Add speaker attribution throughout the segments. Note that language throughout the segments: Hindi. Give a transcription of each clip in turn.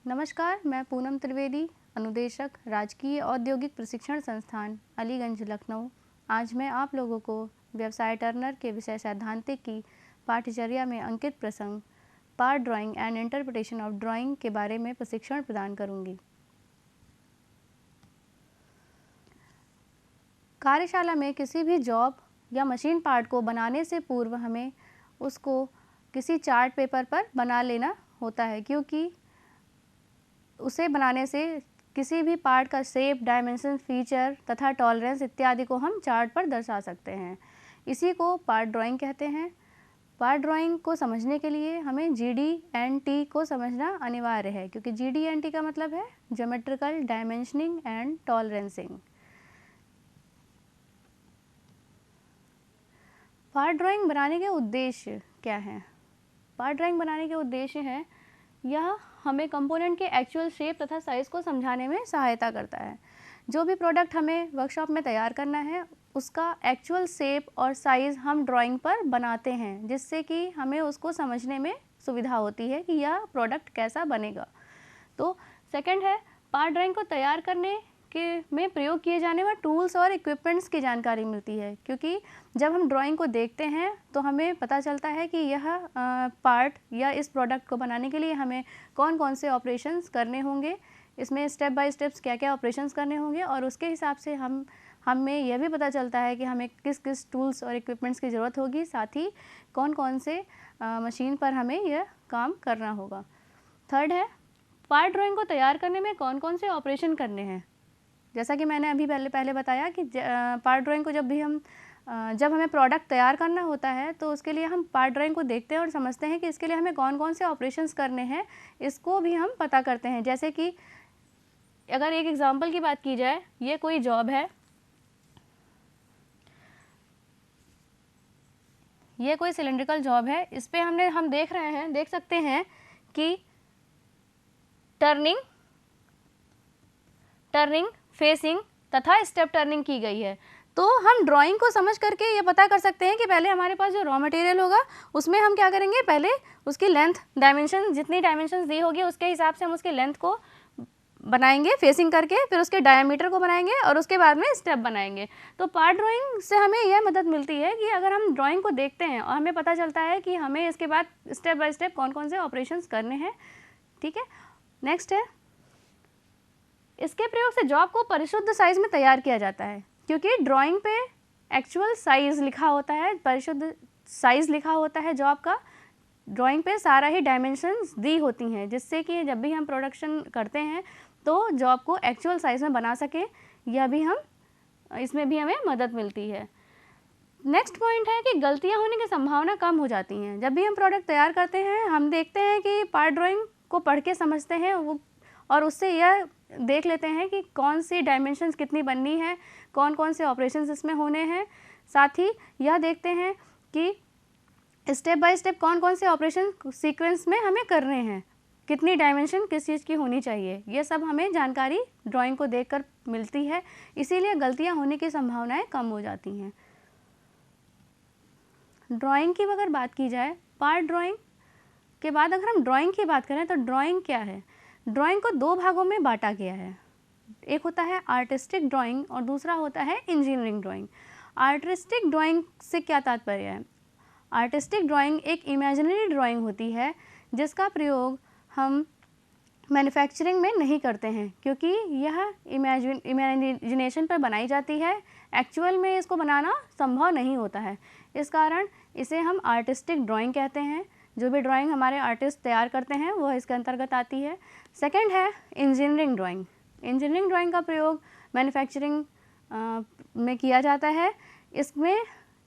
Speaker 1: नमस्कार, मैं पूनम त्रिवेदी, अनुदेशक राजकीय औद्योगिक प्रशिक्षण संस्थान अलीगंज लखनऊ। आज मैं आप लोगों को व्यवसाय टर्नर के विषय सैद्धांतिक की पाठ्यचर्या में अंकित प्रसंग part drawing and interpretation of drawing के बारे में प्रशिक्षण प्रदान करूंगी। कार्यशाला में किसी भी जॉब या मशीन पार्ट को बनाने से पूर्व हमें उसको किसी चार्ट पेपर पर बना लेना होता है, क्योंकि उसे बनाने से किसी भी पार्ट का शेप, डायमेंशन, फीचर तथा टॉलरेंस इत्यादि को हम चार्ट पर दर्शा सकते हैं। इसी को पार्ट ड्राइंग कहते हैं। पार्ट ड्राइंग को समझने के लिए हमें GD&T को समझना अनिवार्य है, क्योंकि GD&T का मतलब है geometrical dimensioning and tolerancing. Part drawing बनाने के उद्देश्य क्या हैं? पार्ट ड्राइंग बनाने के उद्देश्य हैं, यह हमें कंपोनेंट के एक्चुअल शेप तथा साइज़ को समझाने में सहायता करता है। जो भी प्रोडक्ट हमें वर्कशॉप में तैयार करना है, उसका एक्चुअल शेप और साइज़ हम ड्राइंग पर बनाते हैं, जिससे कि हमें उसको समझने में सुविधा होती है कि यह प्रोडक्ट कैसा बनेगा। तो सेकंड है, पार्ट ड्राइंग को तैयार करने के में प्रयोग किए जाने वाले टूल्स और इक्विपमेंट्स की जानकारी मिलती है, क्योंकि जब हम ड्राइंग को देखते हैं तो हमें पता चलता है कि यह पार्ट या इस प्रोडक्ट को बनाने के लिए हमें कौन कौन से ऑपरेशंस करने होंगे, इसमें स्टेप बाय स्टेप्स क्या क्या ऑपरेशंस करने होंगे, और उसके हिसाब से हमें यह भी पता चलता है कि हमें किस किस टूल्स और इक्विपमेंट्स की ज़रूरत होगी, साथ ही कौन कौन से मशीन पर हमें यह काम करना होगा। थर्ड है, पार्ट ड्राइंग को तैयार करने में कौन कौन से ऑपरेशन करने हैं। जैसा कि मैंने अभी पहले बताया कि पार्ट ड्राइंग को जब हमें प्रोडक्ट तैयार करना होता है तो उसके लिए हम पार्ट ड्राइंग को देखते हैं और समझते हैं कि इसके लिए हमें कौन कौन से ऑपरेशंस करने हैं, इसको भी हम पता करते हैं। जैसे कि अगर एक एग्जांपल की बात की जाए, ये कोई जॉब है, ये कोई सिलेंड्रिकल जॉब है, इस पे हम देख सकते हैं कि टर्निंग, फेसिंग तथा स्टेप टर्निंग की गई है। तो हम ड्राइंग को समझ करके ये पता कर सकते हैं कि पहले हमारे पास जो रॉ मटेरियल होगा उसमें हम क्या करेंगे, पहले उसकी लेंथ, डायमेंशन, जितनी डायमेंशन दी होगी उसके हिसाब से हम उसकी लेंथ को बनाएंगे फेसिंग करके, फिर उसके डायमीटर को बनाएंगे और उसके बाद में स्टेप बनाएंगे। तो पार्ट ड्राइंग से हमें यह मदद मिलती है कि अगर हम ड्राइंग को देखते हैं और हमें पता चलता है कि हमें इसके बाद स्टेप बाय स्टेप कौन कौन से ऑपरेशंस करने हैं। ठीक है, नेक्स्ट है, इसके प्रयोग से जॉब को परिशुद्ध साइज़ में तैयार किया जाता है, क्योंकि ड्राइंग पे एक्चुअल साइज़ लिखा होता है, परिशुद्ध साइज़ लिखा होता है जॉब का। ड्राइंग पे सारा ही डायमेंशंस दी होती हैं, जिससे कि जब भी हम प्रोडक्शन करते हैं तो जॉब को एक्चुअल साइज़ में बना सकें, इसमें भी हमें मदद मिलती है। नेक्स्ट पॉइंट है कि गलतियाँ होने की संभावना कम हो जाती हैं। जब भी हम प्रोडक्ट तैयार करते हैं, हम देखते हैं कि पार्ट ड्राइंग को पढ़ के समझते हैं और उससे यह देख लेते हैं कि कौन सी डायमेंशंस कितनी बननी है, कौन कौन से ऑपरेशंस इसमें होने हैं। साथ ही यह देखते हैं कि स्टेप बाय स्टेप कौन कौन से ऑपरेशन सीक्वेंस में हमें करने हैं, कितनी डायमेंशन किस चीज़ की होनी चाहिए, ये सब हमें जानकारी ड्राइंग को देखकर मिलती है। इसीलिए गलतियाँ होने की संभावनाएं कम हो जाती हैं। ड्राइंग की अगर बात की जाए, पार्ट ड्राइंग के बाद अगर हम ड्राइंग की बात करें तो ड्राइंग क्या है? ड्राइंग को दो भागों में बांटा गया है। एक होता है आर्टिस्टिक ड्राइंग और दूसरा होता है इंजीनियरिंग ड्राइंग। आर्टिस्टिक ड्राइंग से क्या तात्पर्य है? आर्टिस्टिक ड्राइंग एक इमेजिनरी ड्राइंग होती है जिसका प्रयोग हम मैन्युफैक्चरिंग में नहीं करते हैं, क्योंकि यह इमेजिनेशन पर बनाई जाती है, एक्चुअल में इसको बनाना संभव नहीं होता है। इस कारण इसे हम आर्टिस्टिक ड्राइंग कहते हैं। जो भी ड्राइंग हमारे आर्टिस्ट तैयार करते हैं वह इसके अंतर्गत आती है। सेकंड है इंजीनियरिंग ड्राइंग। इंजीनियरिंग ड्राइंग का प्रयोग मैन्युफैक्चरिंग में किया जाता है। इसमें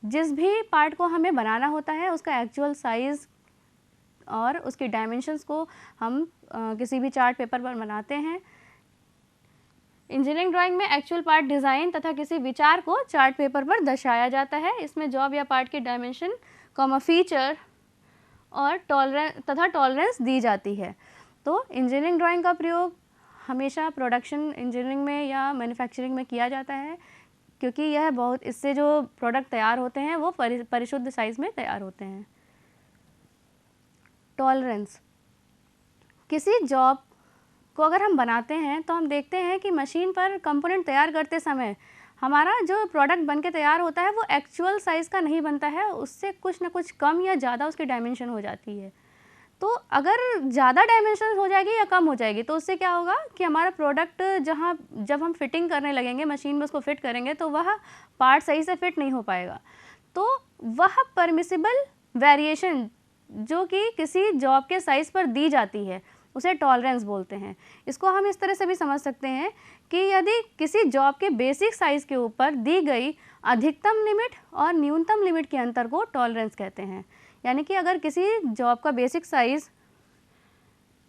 Speaker 1: जिस भी पार्ट को हमें बनाना होता है उसका एक्चुअल साइज़ और उसकी डायमेंशंस को हम किसी भी चार्ट पेपर पर बनाते हैं। इंजीनियरिंग ड्राइंग में एक्चुअल पार्ट डिज़ाइन तथा किसी विचार को चार्ट पेपर पर दर्शाया जाता है। इसमें जॉब या पार्ट की डायमेंशन, फीचर और टॉलरेंस दी जाती है। तो इंजीनियरिंग ड्राइंग का प्रयोग हमेशा प्रोडक्शन इंजीनियरिंग में या मैन्युफैक्चरिंग में किया जाता है, क्योंकि यह इससे जो प्रोडक्ट तैयार होते हैं वो परिशुद्ध साइज़ में तैयार होते हैं। टॉलरेंस, किसी जॉब को अगर हम बनाते हैं तो हम देखते हैं कि मशीन पर कंपोनेंट तैयार करते समय हमारा जो प्रोडक्ट बन के तैयार होता है वो एक्चुअल साइज़ का नहीं बनता है, उससे कुछ ना कुछ कम या ज़्यादा उसकी डायमेंशन हो जाती है। तो अगर ज़्यादा डायमेंशन हो जाएगी या कम हो जाएगी तो उससे क्या होगा कि हमारा प्रोडक्ट जहाँ जब हम फिटिंग करने लगेंगे, मशीन में उसको फिट करेंगे तो वह पार्ट सही से फिट नहीं हो पाएगा। तो वह परमिसिबल वेरिएशन जो कि किसी जॉब के साइज़ पर दी जाती है उसे टॉलरेंस बोलते हैं। इसको हम इस तरह से भी समझ सकते हैं कि यदि किसी जॉब के बेसिक साइज़ के ऊपर दी गई अधिकतम लिमिट और न्यूनतम लिमिट के अंतर को टॉलरेंस कहते हैं। यानी कि अगर किसी जॉब का बेसिक साइज़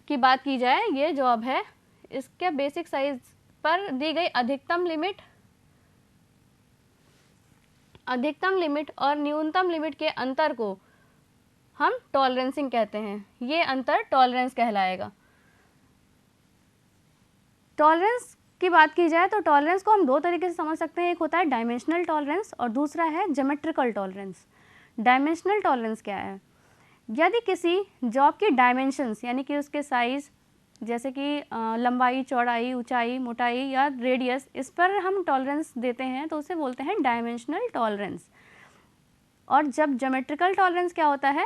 Speaker 1: की बात की जाए, ये जॉब है, इसके बेसिक साइज़ पर दी गई अधिकतम लिमिट और न्यूनतम लिमिट के अंतर को हम टॉलरेंसिंग कहते हैं। ये अंतर टॉलरेंस कहलाएगा। टॉलरेंस की बात की जाए तो टॉलरेंस को हम दो तरीके से समझ सकते हैं, एक होता है डायमेंशनल टॉलरेंस और दूसरा है ज्योमेट्रिकल टॉलरेंस। डायमेंशनल टॉलरेंस क्या है? यदि किसी जॉब की डायमेंशंस यानी कि उसके साइज़ जैसे कि लंबाई, चौड़ाई, ऊंचाई, मोटाई या रेडियस, इस पर हम टॉलरेंस देते हैं तो उसे बोलते हैं डायमेंशनल टॉलरेंस। और जब ज्योमेट्रिकल टॉलरेंस क्या होता है,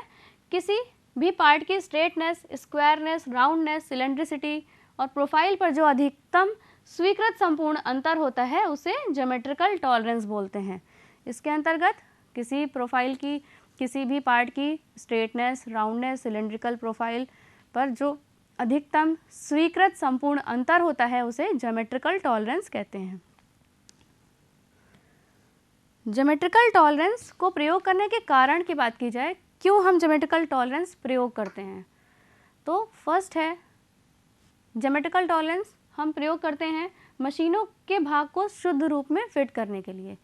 Speaker 1: किसी भी पार्ट की स्ट्रेटनेस, स्क्वायरनेस, राउंडनेस, सिलेंड्रिसिटी और प्रोफाइल पर जो अधिकतम स्वीकृत संपूर्ण अंतर होता है उसे ज्योमेट्रिकल टॉलरेंस बोलते हैं। इसके अंतर्गत किसी प्रोफाइल की, किसी भी पार्ट की स्ट्रेटनेस, राउंडनेस, सिलेंड्रिकल प्रोफाइल पर जो अधिकतम स्वीकृत संपूर्ण अंतर होता है उसे ज्योमेट्रिकल टॉलरेंस कहते हैं। ज्योमेट्रिकल टॉलरेंस को प्रयोग करने के कारण की बात की जाए, क्यों हम ज्योमेट्रिकल टॉलरेंस प्रयोग करते हैं, तो फर्स्ट है ज्योमेट्रिकल टॉलरेंस हम प्रयोग करते हैं मशीनों के भाग को शुद्ध रूप में फिट करने के लिए।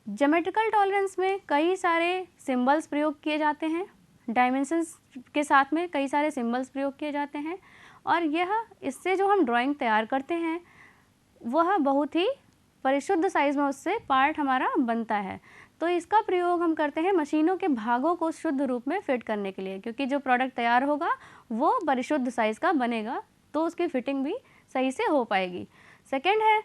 Speaker 1: ज्योमेट्रिकल टॉलरेंस में कई सारे सिंबल्स प्रयोग किए जाते हैं, डायमेंशंस के साथ में कई सारे सिंबल्स प्रयोग किए जाते हैं और यह इससे जो हम ड्राइंग तैयार करते हैं वह बहुत ही परिशुद्ध साइज़ में उससे पार्ट हमारा बनता है। तो इसका प्रयोग हम करते हैं मशीनों के भागों को शुद्ध रूप में फिट करने के लिए, क्योंकि जो प्रोडक्ट तैयार होगा वो परिशुद्ध साइज़ का बनेगा तो उसकी फिटिंग भी सही से हो पाएगी। सेकेंड है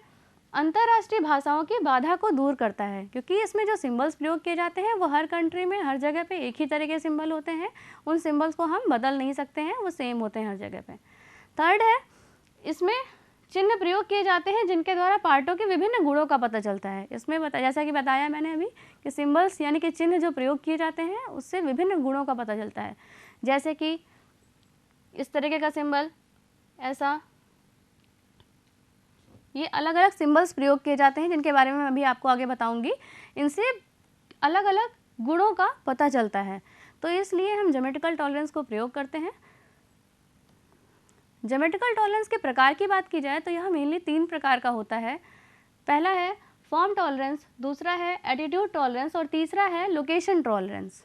Speaker 1: अंतर्राष्ट्रीय भाषाओं की बाधा को दूर करता है, क्योंकि इसमें जो सिंबल्स प्रयोग किए जाते हैं वो हर कंट्री में हर जगह पे एक ही तरह के सिंबल होते हैं, उन सिंबल्स को हम बदल नहीं सकते हैं, वो सेम होते हैं हर जगह पे। थर्ड है इसमें चिन्ह प्रयोग किए जाते हैं जिनके द्वारा पार्टों के विभिन्न गुणों का पता चलता है। इसमें जैसा कि बताया मैंने अभी कि सिंबल्स यानी कि चिन्ह जो प्रयोग किए जाते हैं उससे विभिन्न गुणों का पता चलता है, जैसे कि इस तरीके का सिंबल, ऐसा, ये अलग अलग सिंबल्स प्रयोग किए जाते हैं जिनके बारे में मैं अभी आपको आगे बताऊंगी। इनसे अलग अलग गुणों का पता चलता है, तो इसलिए हम ज्योमेट्रिकल टॉलरेंस को प्रयोग करते हैं। ज्योमेट्रिकल टॉलरेंस के प्रकार की बात की जाए तो यह मेनली 3 प्रकार का होता है। पहला है फॉर्म टॉलरेंस, दूसरा है एटीट्यूड टॉलरेंस और तीसरा है location tolerance.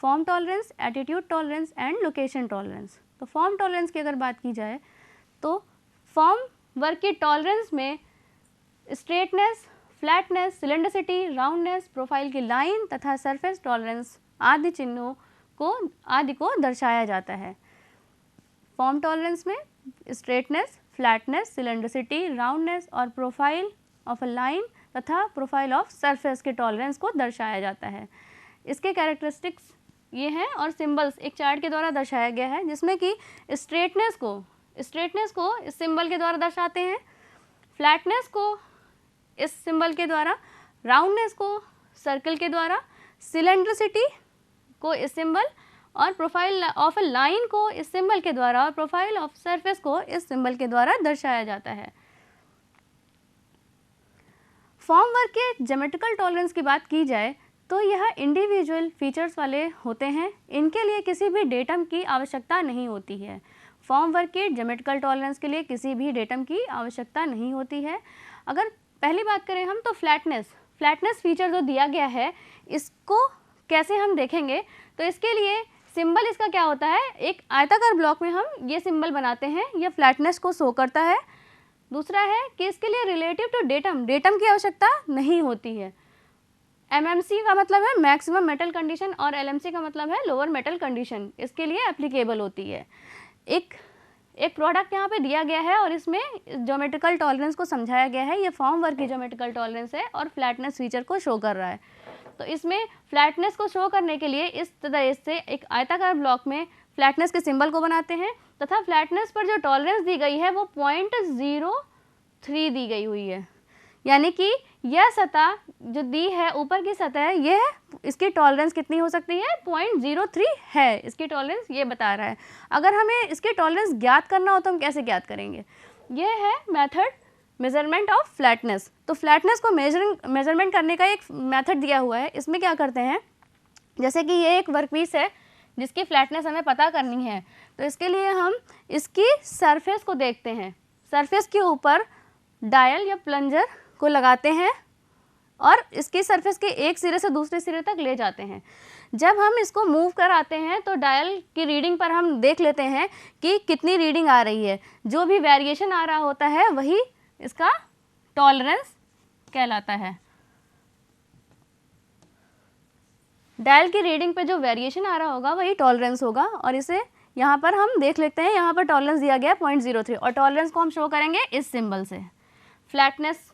Speaker 1: Form tolerance, attitude tolerance and location tolerance. तो फॉर्म टॉलरेंस की अगर बात की जाए तो फॉर्म वर्क की टॉलरेंस में स्ट्रेटनेस, फ्लैटनेस, सिलेंडरिसिटी, राउंडनेस, प्रोफाइल की लाइन तथा सरफेस टॉलरेंस आदि चिन्हों को दर्शाया जाता है। फॉर्म टॉलरेंस में स्ट्रेटनेस, फ्लैटनेस, सिलेंडरिसिटी, राउंडनेस और प्रोफाइल ऑफ अ लाइन तथा प्रोफाइल ऑफ सरफेस के टॉलरेंस को दर्शाया जाता है। इसके कैरेक्टरिस्टिक्स ये हैं और सिंबल्स एक चार्ट के द्वारा दर्शाया गया है, जिसमें कि स्ट्रेटनेस को इस सिंबल के द्वारा दर्शाते हैं, फ्लैटनेस को इस सिंबल के द्वारा, राउंडनेस को सर्कल के द्वारा, सिलेंड्रिसिटी को इस सिंबल और प्रोफाइल ऑफ अ लाइन को इस सिंबल के द्वारा और प्रोफाइल ऑफ सरफेस को इस सिंबल के द्वारा दर्शाया जाता है। फॉर्म वर्क के ज्योमेट्रिकल टॉलरेंस की बात की जाए तो यह इंडिविजुअल फीचर्स वाले होते हैं, इनके लिए किसी भी डेटम की आवश्यकता नहीं होती है। फॉर्म वर्क के ज्योमेट्रिकल टॉलरेंस के लिए किसी भी डेटम की आवश्यकता नहीं होती है। अगर पहली बात करें हम तो फ्लैटनेस फीचर जो दिया गया है इसको कैसे हम देखेंगे, तो इसके लिए सिंबल इसका क्या होता है, एक आयताकार ब्लॉक में हम ये सिंबल बनाते हैं, ये फ्लैटनेस को शो करता है। दूसरा है कि इसके लिए रिलेटिव टू डेटम की आवश्यकता नहीं होती है। MMC का मतलब है मैक्सिमम मेटल कंडीशन और LMC का मतलब है लोअर मेटल कंडीशन, इसके लिए एप्लीकेबल होती है। एक प्रोडक्ट यहाँ पे दिया गया है और इसमें ज्योमेट्रिकल टॉलरेंस को समझाया गया है। ये फॉर्म वर्क की ज्योमेट्रिकल टॉलरेंस है और फ्लैटनेस फीचर को शो कर रहा है। तो इसमें फ्लैटनेस को शो करने के लिए इस तरह से एक आयताकार ब्लॉक में फ्लैटनेस के सिंबल को बनाते हैं तथा फ्लैटनेस पर जो टॉलरेंस दी गई है वो 0.03 दी गई हुई है, यानी कि यह सतह जो दी है ऊपर की सतह है, यह इसकी टॉलरेंस कितनी हो सकती है 0.03 है, इसकी टॉलरेंस ये बता रहा है। अगर हमें इसकी टॉलरेंस ज्ञात करना हो तो हम कैसे ज्ञात करेंगे? यह है मेथड मेजरमेंट ऑफ फ्लैटनेस। तो फ्लैटनेस को मेजरमेंट करने का एक मेथड दिया हुआ है। इसमें क्या करते हैं, जैसे कि ये एक वर्कपीस है जिसकी फ्लैटनेस हमें पता करनी है, तो इसके लिए हम इसकी सरफेस को देखते हैं। सरफेस के ऊपर डायल या प्लंजर को लगाते हैं और इसकी सरफेस के एक सिरे से दूसरे सिरे तक ले जाते हैं। जब हम इसको मूव कराते हैं तो डायल की रीडिंग पर हम देख लेते हैं कि कितनी रीडिंग आ रही है। जो भी वेरिएशन आ रहा होता है वही इसका टॉलरेंस कहलाता है। डायल की रीडिंग पे जो वेरिएशन आ रहा होगा वही टॉलरेंस होगा और इसे यहाँ पर हम देख लेते हैं। यहाँ पर टॉलरेंस दिया गया है 0.03 और टॉलरेंस को हम शो करेंगे इस सिंबल से। फ्लैटनेस,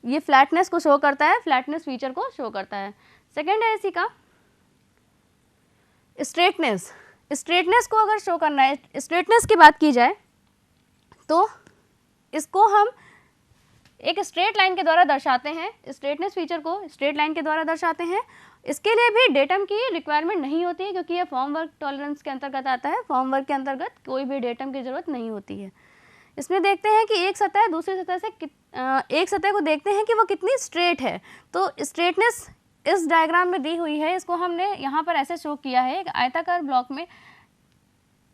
Speaker 1: ये फ्लैटनेस को शो करता है, फ्लैटनेस फीचर को शो करता है। सेकेंड है इसी का स्ट्रेटनेस। स्ट्रेटनेस को अगर शो करना है, स्ट्रेटनेस की बात की जाए तो इसको हम एक स्ट्रेट लाइन के द्वारा दर्शाते हैं। स्ट्रेटनेस फीचर को स्ट्रेट लाइन के द्वारा दर्शाते हैं। इसके लिए भी डेटम की रिक्वायरमेंट नहीं होती है क्योंकि यह फॉर्म वर्क टॉलरेंस के अंतर्गत आता है। फॉर्म वर्क के अंतर्गत कोई भी डेटम की ज़रूरत नहीं होती है। इसमें देखते हैं कि एक सतह दूसरी सतह से एक सतह को देखते हैं कि वो कितनी स्ट्रेट है। तो स्ट्रेटनेस इस डायग्राम में दी हुई है, इसको हमने यहाँ पर ऐसे शो किया है। एक आयताकार ब्लॉक में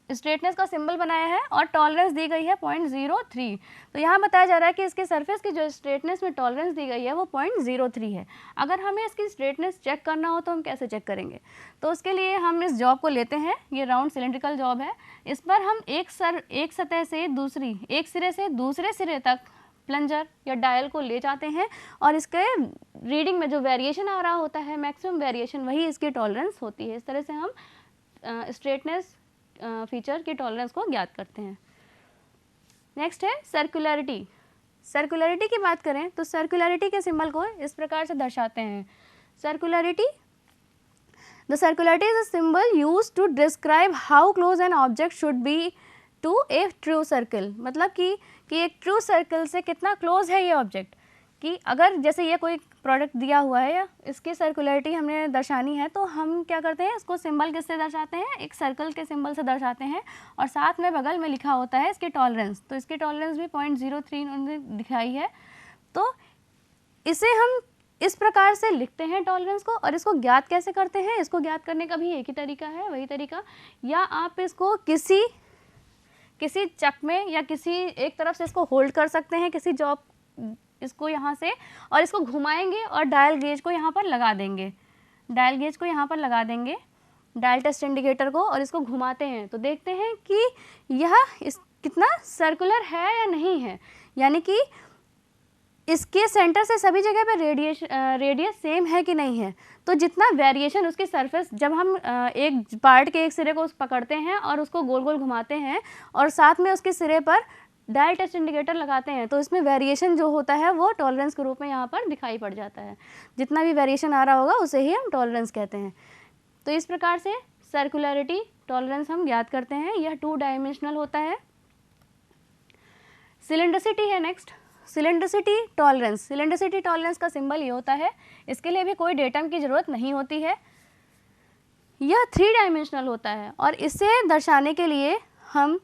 Speaker 1: स्ट्रेटनेस का सिंबल बनाया है और टॉलरेंस दी गई है 0.03। तो यहाँ बताया जा रहा है कि इसके सरफेस की जो स्ट्रेटनेस में टॉलरेंस दी गई है वो 0.03 है। अगर हमें इसकी स्ट्रेटनेस चेक करना हो तो हम कैसे चेक करेंगे? तो उसके लिए हम इस जॉब को लेते हैं। ये राउंड सिलेंड्रिकल जॉब है। इस पर हम एक सतह से दूसरी, एक सिरे से दूसरे सिरे तक प्लंजर या डायल को ले जाते हैं और इसके रीडिंग में जो वेरिएशन आ रहा होता है, मैक्सिमम वेरिएशन, वही इसकी टॉलरेंस होती है। इस तरह से हम स्ट्रेटनेस फीचर की टॉलरेंस को ज्ञात करते हैं। नेक्स्ट है सर्कुलरिटी। सर्कुलरिटी की बात करें तो सर्कुलरिटी के सिंबल को इस प्रकार से दर्शाते हैं। Circularity, the circularity is a symbol used to describe how close an object should be to a true circle. मतलब कि एक ट्रू सर्कल से कितना क्लोज है ये ऑब्जेक्ट। कि अगर जैसे ये कोई प्रोडक्ट दिया हुआ है या इसकी सर्कुलरिटी हमने दर्शानी है तो हम क्या करते हैं, इसको सिंबल किससे दर्शाते हैं? एक सर्कल के सिंबल से दर्शाते हैं और साथ में बगल में लिखा होता है इसकी टॉलरेंस। तो इसकी टॉलरेंस भी 0.03 उन्होंने दिखाई है। तो इसे हम इस प्रकार से लिखते हैं टॉलरेंस को। और इसको ज्ञात कैसे करते हैं? इसको ज्ञात करने का भी एक ही तरीका है, वही तरीका, या आप इसको किसी चक में या किसी एक तरफ से इसको होल्ड कर सकते हैं, किसी जॉब इसको यहाँ से, और इसको घुमाएंगे और डायल गेज को यहाँ पर लगा देंगे। डायल गेज को यहाँ पर लगा देंगे, डायल टेस्ट इंडिकेटर को, और इसको घुमाते हैं तो देखते हैं कि यह कितना सर्कुलर है या नहीं है। यानी कि इसके सेंटर से सभी जगह पे रेडियस सेम है कि नहीं है। तो जितना वेरिएशन उसकी सरफेस, जब हम एक पार्ट के एक सिरे को पकड़ते हैं और उसको गोल गोल घुमाते हैं और साथ में उसके सिरे पर डायल टेस्ट इंडिकेटर लगाते हैं तो इसमें वेरिएशन जो होता है वो टॉलरेंस के रूप में यहाँ पर दिखाई पड़ जाता है। जितना भी वेरिएशन आ रहा होगा उसे ही हम टॉलरेंस कहते हैं। तो इस प्रकार से सर्कुलरिटी टॉलरेंस हम ज्ञात करते हैं। यह 2 डायमेंशनल होता है। सिलेंड्रिसिटी है नेक्स्ट। सिलेंड्रिसिटी टॉलरेंस। सिलेंड्रिसिटी टॉलरेंस का सिंबल ये होता है। इसके लिए भी कोई डेटम की ज़रूरत नहीं होती है। यह 3 डायमेंशनल होता है और इसे दर्शाने के लिए हम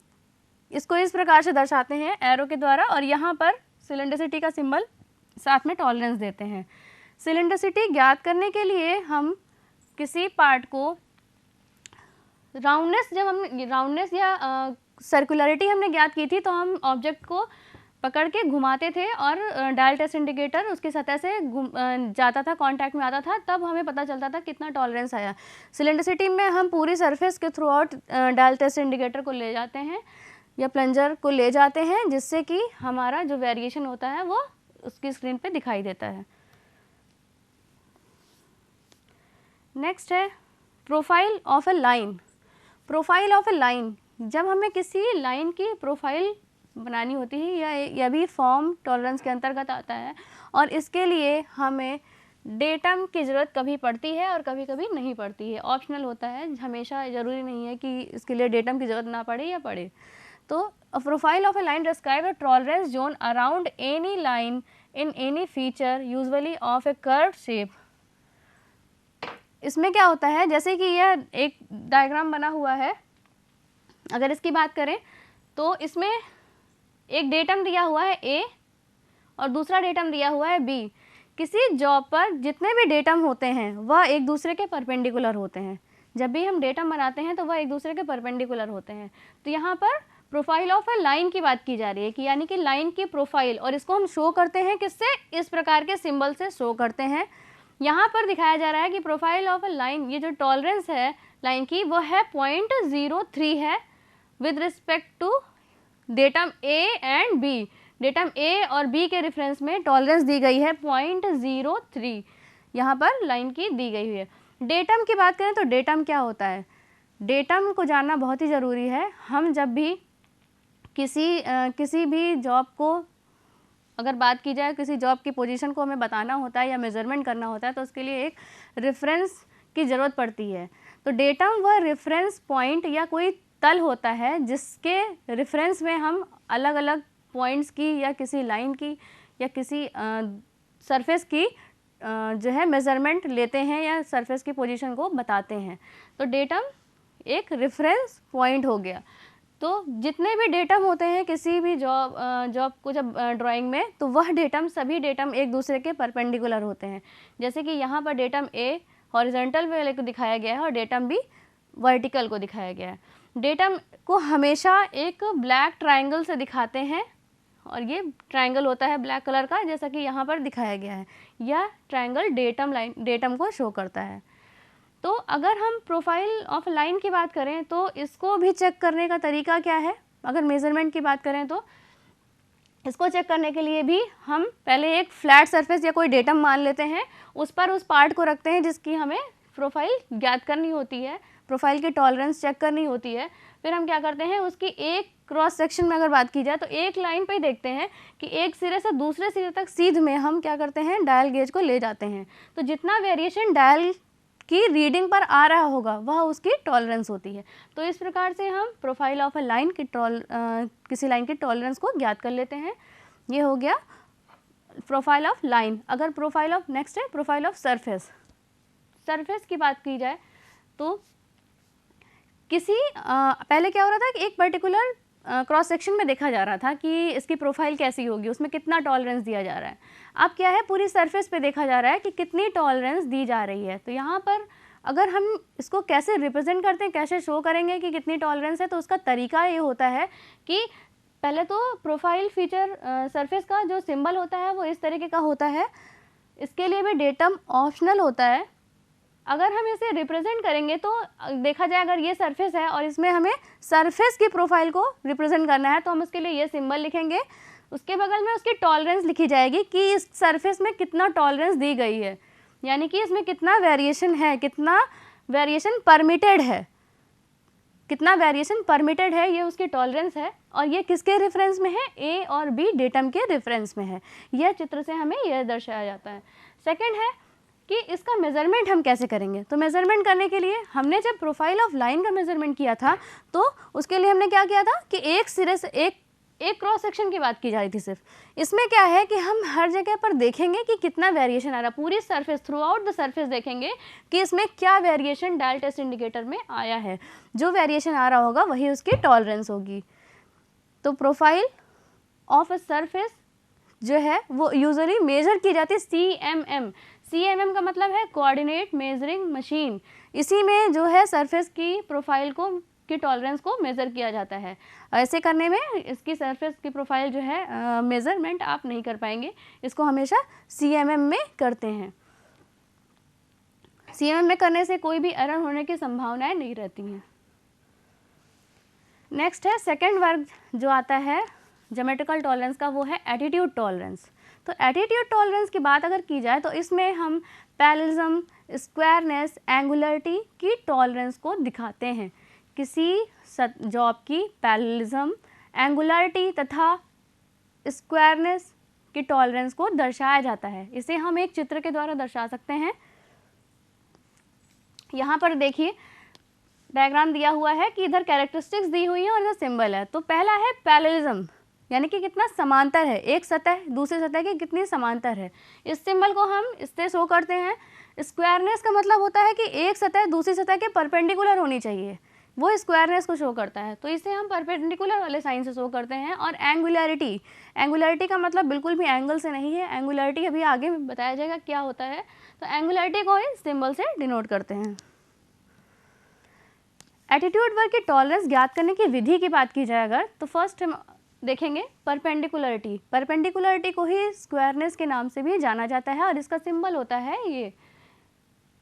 Speaker 1: इसको इस प्रकार से दर्शाते हैं एरो के द्वारा, और यहाँ पर सिलेंड्रिसिटी का सिंबल साथ में टॉलरेंस देते हैं। सिलेंड्रिसिटी ज्ञात करने के लिए हम किसी पार्ट को राउंडनेस, जब हम राउंडनेस या सर्कुलरिटी हमने ज्ञात की थी तो हम ऑब्जेक्ट को पकड़ के घुमाते थे और डायल टेस्ट इंडिकेटर उसकी सतह से जाता था, कांटेक्ट में आता था, तब हमें पता चलता था कितना टॉलरेंस आया। सिलेंड्रिसिटी में हम पूरी सरफेस के throughout dial test indicator को ले जाते हैं या प्लंजर को ले जाते हैं, जिससे कि हमारा जो वेरिएशन होता है वो उसकी स्क्रीन पे दिखाई देता है। नेक्स्ट है profile of A line. Profile of A line जब हमें किसी लाइन की प्रोफाइल बनानी होती है यह भी फॉर्म टॉलरेंस के अंतर्गत आता है, और इसके लिए हमें डेटम की ज़रूरत कभी पड़ती है और कभी कभी नहीं पड़ती है, ऑप्शनल होता है, हमेशा ज़रूरी नहीं है कि इसके लिए डेटम की ज़रूरत ना पड़े या पड़े। तो a profile of A line describe a tolerance zone around any line in any feature usually of A curve shape. इसमें क्या होता है, जैसे कि यह एक डायग्राम बना हुआ है, अगर इसकी बात करें तो इसमें एक डेटम दिया हुआ है ए और दूसरा डेटम दिया हुआ है बी। किसी जॉब पर जितने भी डेटम होते हैं वह एक दूसरे के परपेंडिकुलर होते हैं। जब भी हम डेटम बनाते हैं तो वह एक दूसरे के परपेंडिकुलर होते हैं। तो यहाँ पर प्रोफाइल ऑफ अ लाइन की बात की जा रही है कि यानी कि लाइन की प्रोफाइल, और इसको हम शो करते हैं किससे, इस प्रकार के सिंबल से शो करते हैं। यहाँ पर दिखाया जा रहा है कि प्रोफाइल ऑफ अ लाइन, ये जो टॉलरेंस है लाइन की वो है 0.03 है with respect to datum A and B. Datum A और बी के रेफरेंस में टॉलरेंस दी गई है 0.03 यहाँ पर लाइन की दी गई हुई है। डेटम की बात करें तो डेटम क्या होता है, डेटम को जानना बहुत ही ज़रूरी है। हम जब भी किसी भी जॉब को अगर बात की जाए, किसी जॉब की पोजीशन को हमें बताना होता है या मेजरमेंट करना होता है तो उसके लिए एक रेफरेंस की ज़रूरत पड़ती है। तो डेटम वह रेफरेंस पॉइंट या कोई तल होता है जिसके रेफरेंस में हम अलग अलग पॉइंट्स की या किसी लाइन की या किसी सरफेस की जो है मेज़रमेंट लेते हैं या सरफेस की पोजीशन को बताते हैं। तो डेटम एक रेफरेंस पॉइंट हो गया। तो जितने भी डेटम होते हैं किसी भी जॉब को जब ड्राइंग में, तो वह डेटम सभी डेटम एक दूसरे के परपेंडिकुलर होते हैं। जैसे कि यहाँ पर डेटम ए हॉरिजॉन्टल वे को दिखाया गया है और डेटम बी वर्टिकल को दिखाया गया है। डेटम को हमेशा एक ब्लैक ट्रायंगल से दिखाते हैं और ये ट्रायंगल होता है ब्लैक कलर का, जैसा कि यहाँ पर दिखाया गया है। यह ट्रायंगल डेटम को शो करता है। तो अगर हम प्रोफाइल ऑफ लाइन की बात करें तो इसको भी चेक करने का तरीका क्या है, अगर मेज़रमेंट की बात करें तो इसको चेक करने के लिए भी हम पहले एक फ्लैट सरफेस या कोई डेटम मान लेते हैं, उस पर उस पार्ट को रखते हैं जिसकी हमें प्रोफाइल ज्ञात करनी होती है, प्रोफाइल की टॉलरेंस चेक करनी होती है। फिर हम क्या करते हैं, उसकी एक क्रॉस सेक्शन में अगर बात की जाए तो एक लाइन पे ही देखते हैं कि एक सिरे से दूसरे सिरे तक सीध में हम क्या करते हैं, डायल गेज को ले जाते हैं। तो जितना वेरिएशन डायल की रीडिंग पर आ रहा होगा वह उसकी टॉलरेंस होती है। तो इस प्रकार से हम प्रोफाइल ऑफ अ लाइन की किसी लाइन की टॉलरेंस को ज्ञात कर लेते हैं। ये हो गया प्रोफाइल ऑफ लाइन। अगर प्रोफाइल ऑफ नेक्स्ट है प्रोफाइल ऑफ सरफेस। सरफेस की बात की जाए तो किसी पहले क्या हो रहा था कि एक पर्टिकुलर क्रॉस सेक्शन में देखा जा रहा था कि इसकी प्रोफाइल कैसी होगी, उसमें कितना टॉलरेंस दिया जा रहा है। अब क्या है, पूरी सरफेस पे देखा जा रहा है कि कितनी टॉलरेंस दी जा रही है। तो यहाँ पर अगर हम इसको कैसे रिप्रेजेंट करते हैं, कैसे शो करेंगे कि कितनी टॉलरेंस है, तो उसका तरीका ये होता है कि पहले तो प्रोफाइल फीचर सरफेस का जो सिंबल होता है वो इस तरीके का होता है। इसके लिए भी डेटम ऑप्शनल होता है। अगर हम इसे रिप्रेजेंट करेंगे तो देखा जाए अगर ये सरफेस है और इसमें हमें सरफेस की प्रोफाइल को रिप्रेजेंट करना है तो हम उसके लिए ये सिंबल लिखेंगे, उसके बगल में उसकी टॉलरेंस लिखी जाएगी कि इस सरफेस में कितना टॉलरेंस दी गई है, यानी कि इसमें कितना वेरिएशन है, कितना वेरिएशन परमिटेड है, कितना वेरिएशन परमिटेड है, ये उसकी टॉलरेंस है। और ये किसके रेफरेंस में है, ए और बी डेटम के रेफरेंस में है। यह चित्र से हमें यह दर्शाया जाता है। सेकेंड है कि इसका मेज़रमेंट हम कैसे करेंगे। तो मेज़रमेंट करने के लिए हमने जब प्रोफाइल ऑफ लाइन का मेज़रमेंट किया था तो उसके लिए हमने क्या किया था कि एक सिरे से एक क्रॉस सेक्शन की बात की जा रही थी सिर्फ। इसमें क्या है कि हम हर जगह पर देखेंगे कि कितना वेरिएशन आ रहा है, पूरी surface through out the surface देखेंगे कि इसमें क्या वेरिएशन डायल टेस्ट इंडिकेटर में आया है। जो वेरिएशन आ रहा होगा वही उसकी टॉलरेंस होगी। तो प्रोफाइल ऑफ अ सरफेस जो है वो यूजुअली मेजर की जाती है CMM। CMM का मतलब है कोऑर्डिनेट मेजरिंग मशीन। इसी में जो है सरफेस की प्रोफाइल की टॉलरेंस को मेज़र किया जाता है। ऐसे करने में इसकी सरफेस की प्रोफाइल जो है मेज़रमेंट आप नहीं कर पाएंगे, इसको हमेशा CMM में करते हैं। CMM में करने से कोई भी एरर होने की संभावनाएं नहीं रहती हैं। नेक्स्ट है सेकेंड वर्ग जो आता है ज्योमेट्रिकल टॉलरेंस का, वो है एटीट्यूड टॉलरेंस। तो एटीट्यूड टॉलरेंस की बात अगर की जाए तो इसमें हम पैरेललिज्म, स्क्वायरनेस, एंगुलरिटी की टॉलरेंस को दिखाते हैं किसी जॉब की पैरेललिज्म, एंगुलरिटी तथा स्क्वायरनेस की टॉलरेंस को दर्शाया जाता है। इसे हम एक चित्र के द्वारा दर्शा सकते हैं। यहाँ पर देखिए डायग्राम दिया हुआ है कि इधर कैरेक्टरिस्टिक्स दी हुई है और इधर सिंबल है। तो पहला है पैरेललिज्म, यानी कि कितना समांतर है, एक सतह दूसरी सतह की कितनी समांतर है। इस सिंबल को हम इससे शो करते हैं। स्क्वायरनेस का मतलब होता है कि एक सतह दूसरी सतह के परपेंडिकुलर होनी चाहिए, वो स्क्वायरनेस को शो करता है, तो इसे हम परपेंडिकुलर वाले साइन से शो करते हैं। और एंगुलरिटी, एंगुलरिटी का मतलब बिल्कुल भी एंगल से नहीं है, एंगुलरिटी अभी आगे बताया जाएगा क्या होता है। तो एंगुलरिटी को इस सिंबल से डिनोट करते हैं। एटीट्यूड वर्क की टॉलरेंस ज्ञात करने की विधि की बात की जाए अगर, तो फर्स्ट हम देखेंगे परपेंडिकुलरिटी। परपेंडिकुलरिटी को ही स्क्वायरनेस के नाम से भी जाना जाता है और इसका सिंबल होता है ये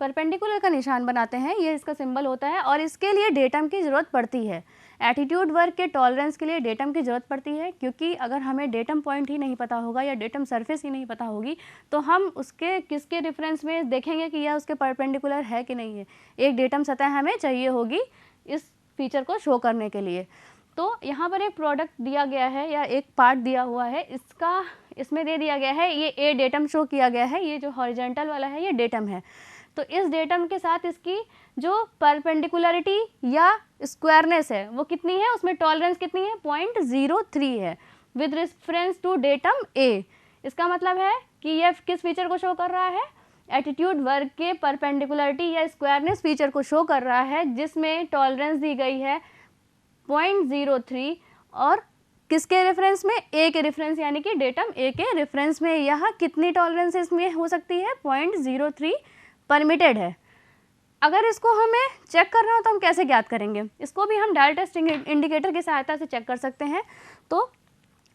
Speaker 1: परपेंडिकुलर का निशान बनाते हैं, ये इसका सिंबल होता है। और इसके लिए डेटम की ज़रूरत पड़ती है। एटीट्यूड वर्क के टॉलरेंस के लिए डेटम की ज़रूरत पड़ती है, क्योंकि अगर हमें डेटम पॉइंट ही नहीं पता होगा या डेटम सरफेस ही नहीं पता होगी तो हम उसके किसके रेफरेंस में देखेंगे कि यह उसके परपेंडिकुलर है कि नहीं है। एक डेटम सतह हमें चाहिए होगी इस फीचर को शो करने के लिए। तो यहाँ पर एक प्रोडक्ट दिया गया है या एक पार्ट दिया हुआ है, इसमें दे दिया गया है ये ए डेटम शो किया गया है, ये जो हॉरिजॉन्टल वाला है ये डेटम है। तो इस डेटम के साथ इसकी जो परपेंडिकुलरिटी या स्क्वायरनेस है वो कितनी है, उसमें टॉलरेंस कितनी है, 0.03 है विद रेफरेंस टू डेटम ए। इसका मतलब है कि यह किस फीचर को शो कर रहा है, एटीट्यूड वर्क के परपेंडिकुलरिटी या स्क्वायरनेस फीचर को शो कर रहा है, जिसमें टॉलरेंस दी गई है 0.03 और किसके रेफरेंस में, ए के रेफरेंस, यानी कि डेटम ए के रेफरेंस में। यह कितनी टॉलरेंस इसमें हो सकती है, 0.03 परमिटेड है। अगर इसको हमें चेक करना हो तो हम कैसे ज्ञात करेंगे, इसको भी हम डायल टेस्ट इंडिकेटर की सहायता से चेक कर सकते हैं। तो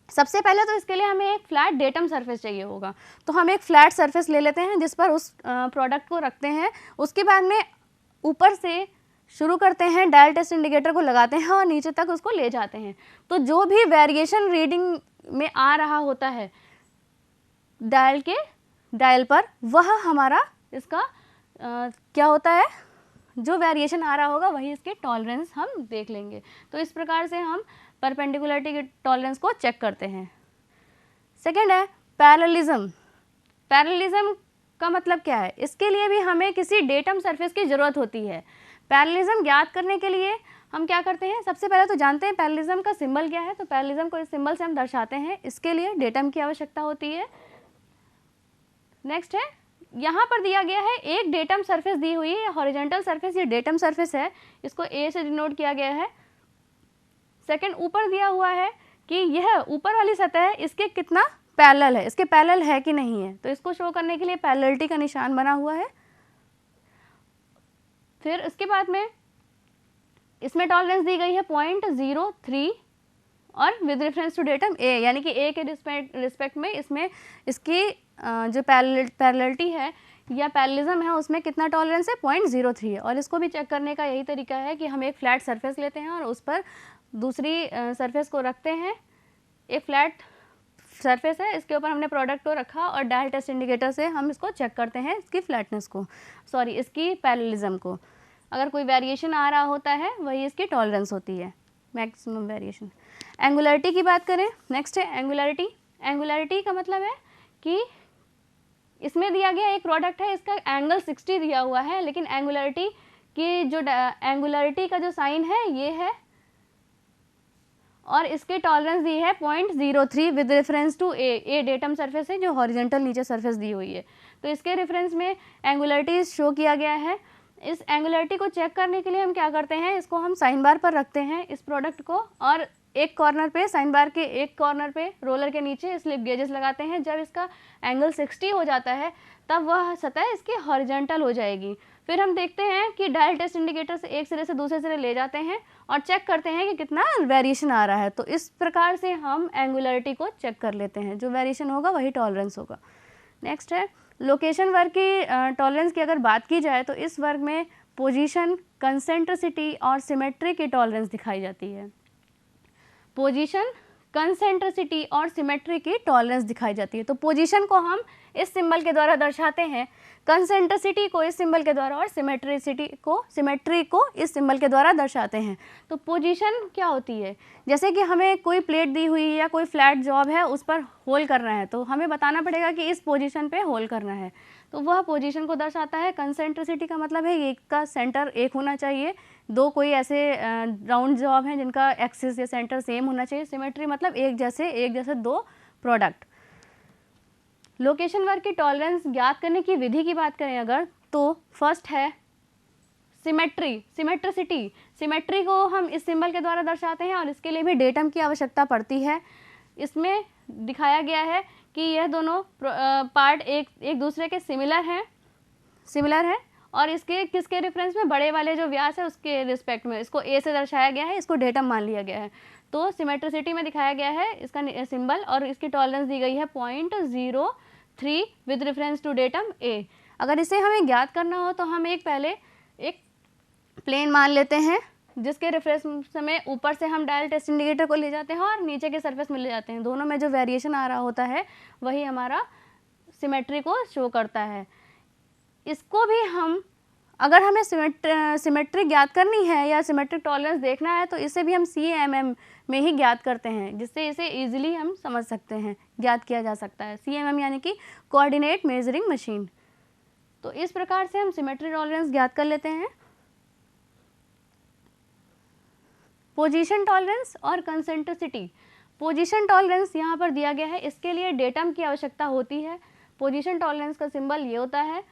Speaker 1: सबसे पहले तो इसके लिए हमें एक फ्लैट डेटम सरफेस चाहिए होगा, तो हम एक फ्लैट सरफेस ले लेते हैं जिस पर उस प्रोडक्ट को रखते हैं। उसके बाद में ऊपर से शुरू करते हैं, डायल टेस्ट इंडिकेटर को लगाते हैं और नीचे तक उसको ले जाते हैं। तो जो भी वेरिएशन रीडिंग में आ रहा होता है डायल पर, वह हमारा इसका क्या होता है, जो वेरिएशन आ रहा होगा वही इसके टॉलरेंस हम देख लेंगे। तो इस प्रकार से हम परपेंडिकुलरिटी के टॉलरेंस को चेक करते हैं। सेकेंड है पैरेललिज्म। पैरेललिज्म का मतलब क्या है, इसके लिए भी हमें किसी डेटम सरफेस की ज़रूरत होती है। पैरेललिज्म ज्ञात करने के लिए हम क्या करते हैं, सबसे पहले तो जानते हैं पैरेललिज्म का सिंबल क्या है। तो पैरेललिज्म को इस सिंबल से हम दर्शाते हैं, इसके लिए डेटम की आवश्यकता होती है। नेक्स्ट है, यहाँ पर दिया गया है एक डेटम सरफेस दी हुई है, हॉरिजॉन्टल सरफेस, ये डेटम सरफेस है, इसको ए से डिनोट किया गया है। सेकंड, ऊपर दिया हुआ है कि यह ऊपर वाली सतह है इसके कितना पैरेलल है, इसके पैरेलल है कि नहीं है, तो इसको शो करने के लिए पैरेललिटी का निशान बना हुआ है। फिर उसके बाद में इसमें टॉलरेंस दी गई है 0.03 और विद रेफरेंस टू डेटम ए, यानी कि ए के रिस्पेक्ट में इसमें इसकी जो पैरेललिटी है या पैरेललिज्म है उसमें कितना टॉलरेंस है, 0.03 है। और इसको भी चेक करने का यही तरीका है कि हम एक फ्लैट सरफेस लेते हैं और उस पर दूसरी सरफेस को रखते हैं। एक फ्लैट सरफेस है, इसके ऊपर हमने प्रोडक्ट को रखा और डायल टेस्ट इंडिकेटर से हम इसको चेक करते हैं, इसकी फ्लैटनेस को, इसकी पैरेललिज्म को। अगर कोई वेरिएशन आ रहा होता है वही इसकी टॉलरेंस होती है, मैक्सिमम वेरिएशन। एंगुलरिटी की बात करें, नेक्स्ट है एंगुलरिटी। एंगुलरिटी का मतलब है कि इसमें दिया गया एक प्रोडक्ट है, इसका एंगल 60 दिया हुआ है, लेकिन एंगुलरिटी की जो एंगुलरिटी का जो साइन है ये है और इसके टॉलरेंस दी है 0.03 with reference to a datum surface है जो हॉरिजॉन्टल नीचे सरफेस दी हुई है। तो इसके रेफरेंस में एंगुलरिटी शो किया गया है। इस एंगुलरिटी को चेक करने के लिए हम क्या करते हैं, इसको हम साइन बार पर रखते हैं इस प्रोडक्ट को, और एक कॉर्नर पे, साइन बार के एक कॉर्नर पे रोलर के नीचे स्लिप गेजेस लगाते हैं। जब इसका एंगल 60 हो जाता है तब वह सतह इसकी हॉरिजॉन्टल हो जाएगी। फिर हम देखते हैं कि डायल टेस्ट इंडिकेटर से एक सिरे से दूसरे सिरे ले जाते हैं और चेक करते हैं कि कितना वेरिएशन आ रहा है। तो इस प्रकार से हम एंगुलरिटी को चेक कर लेते हैं, जो वेरिएशन होगा वही टॉलरेंस होगा। नेक्स्ट है लोकेशन वर्क की टॉलरेंस की अगर बात की जाए तो इस वर्क में पोजीशन, कंसेंट्रिसिटी और सिमेट्री की टॉलरेंस दिखाई जाती है। पोजीशन, कंसेंट्रिसिटी और सिमेट्री की टॉलरेंस दिखाई जाती है। तो पोजीशन को हम इस सिंबल के द्वारा दर्शाते हैं, कंसेंट्रिसिटी को इस सिंबल के द्वारा और सिमेट्री को इस सिंबल के द्वारा दर्शाते हैं। तो पोजीशन क्या होती है, जैसे कि हमें कोई प्लेट दी हुई है या कोई फ्लैट जॉब है, उस पर होल करना है, तो हमें बताना पड़ेगा कि इस पोजीशन पे होल करना है, तो वह पोजीशन को दर्शाता है। कंसेंट्रिसिटी का मतलब है एक का सेंटर एक होना चाहिए, दो कोई ऐसे राउंड जॉब हैं जिनका एक्सिस या सेंटर सेम होना चाहिए। सिमेट्री मतलब एक जैसे दो प्रोडक्ट। लोकेशन वर्क की टॉलरेंस ज्ञात करने की विधि की बात करें अगर, तो फर्स्ट है सिमेट्रिसिटी। सिमेट्री को हम इस सिंबल के द्वारा दर्शाते हैं और इसके लिए भी डेटम की आवश्यकता पड़ती है। इसमें दिखाया गया है कि यह दोनों पार्ट एक दूसरे के सिमिलर हैं और इसके किसके रेफरेंस में, बड़े वाले जो व्यास है उसके रिस्पेक्ट में इसको ए से दर्शाया गया है, इसको डेटम मान लिया गया है। तो सिमेट्रिसिटी में दिखाया गया है इसका सिंबल और इसकी टॉलरेंस दी गई है 0.03 विद रेफरेंस टू डेटम ए। अगर इसे हमें ज्ञात करना हो तो हम पहले एक प्लेन मान लेते हैं जिसके रेफरेंस में ऊपर से हम डायल टेस्ट इंडिकेटर को ले जाते हैं और नीचे के सरफेस में ले जाते हैं, दोनों में जो वेरिएशन आ रहा होता है वही हमारा सिमेट्री को शो करता है। इसको भी हम, अगर हमें सिमेट्री ज्ञात करनी है या सिमेट्रिक टॉलरेंस देखना है तो इसे भी हम CMM में ही ज्ञात करते हैं, जिससे इसे ईजिली हम समझ सकते हैं, ज्ञात किया जा सकता है। CMM यानी कि कोऑर्डिनेट मेजरिंग मशीन। तो इस प्रकार से हम सिमेट्री टॉलरेंस ज्ञात कर लेते हैं। पोजीशन टॉलरेंस और कंसेंट्रिसिटी। पोजीशन टॉलरेंस यहाँ पर दिया गया है, इसके लिए डेटम की आवश्यकता होती है। पोजीशन टॉलरेंस का सिंबल ये होता है,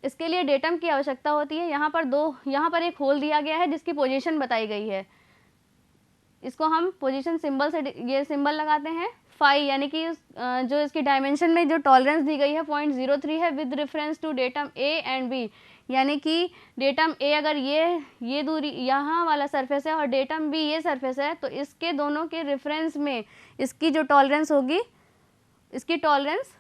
Speaker 1: इसके लिए डेटम की आवश्यकता होती है। यहाँ पर एक होल दिया गया है जिसकी पोजीशन बताई गई है, इसको हम पोजीशन सिंबल से ये सिंबल लगाते हैं फाई, यानी कि जो इसकी डायमेंशन में जो टॉलरेंस दी गई है 0.03 है with reference to datum A and B, यानी कि डेटम ए अगर ये दूरी यहाँ वाला सरफेस है और डेटम बी ये सरफेस है, तो इसके दोनों के रेफरेंस में इसकी जो टॉलरेंस होगी, इसकी टॉलरेंस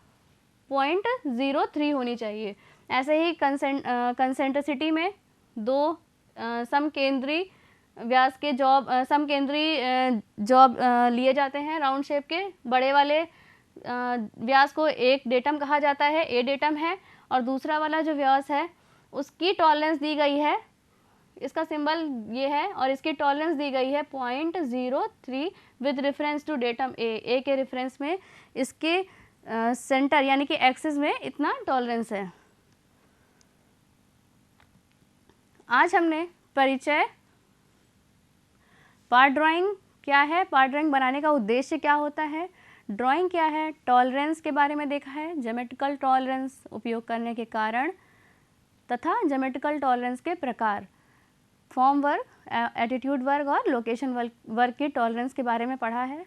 Speaker 1: 0.03 होनी चाहिए। ऐसे ही कंसेंट्रिसिटी में दो समकेंद्री व्यास के जॉब लिए जाते हैं राउंड शेप के। बड़े वाले व्यास को एक डेटम कहा जाता है, ए डेटम है, और दूसरा वाला जो व्यास है उसकी टॉलरेंस दी गई है, इसका सिंबल ये है और इसकी टॉलरेंस दी गई है 0.03 विद रेफरेंस टू डेटम ए के रेफरेंस में इसके सेंटर यानी कि एक्सिस में इतना टॉलरेंस है। आज हमने परिचय, पार्ट ड्राइंग क्या है, पार्ट ड्राइंग बनाने का उद्देश्य क्या होता है, ड्राइंग क्या है, टॉलरेंस के बारे में देखा है, ज्योमेट्रिकल टॉलरेंस उपयोग करने के कारण तथा ज्योमेट्रिकल टॉलरेंस के प्रकार, फॉर्म वर्क, एटीट्यूड वर्क और लोकेशन वर्क की टॉलरेंस के बारे में पढ़ा है।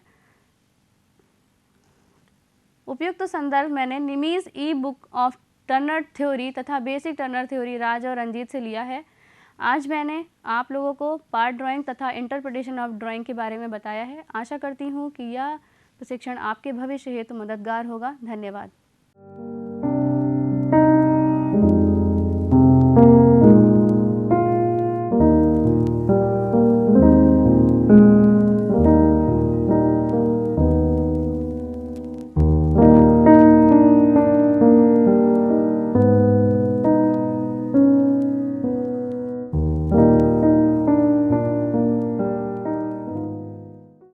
Speaker 1: उपयुक्त संदर्भ मैंने निमीज e book of Turner theory तथा बेसिक टर्नर थ्योरी राज और रंजीत से लिया है। आज मैंने आप लोगों को पार्ट ड्राइंग तथा इंटरप्रिटेशन ऑफ ड्राइंग के बारे में बताया है। आशा करती हूँ कि यह प्रशिक्षण आपके भविष्य हेतु मददगार होगा। धन्यवाद।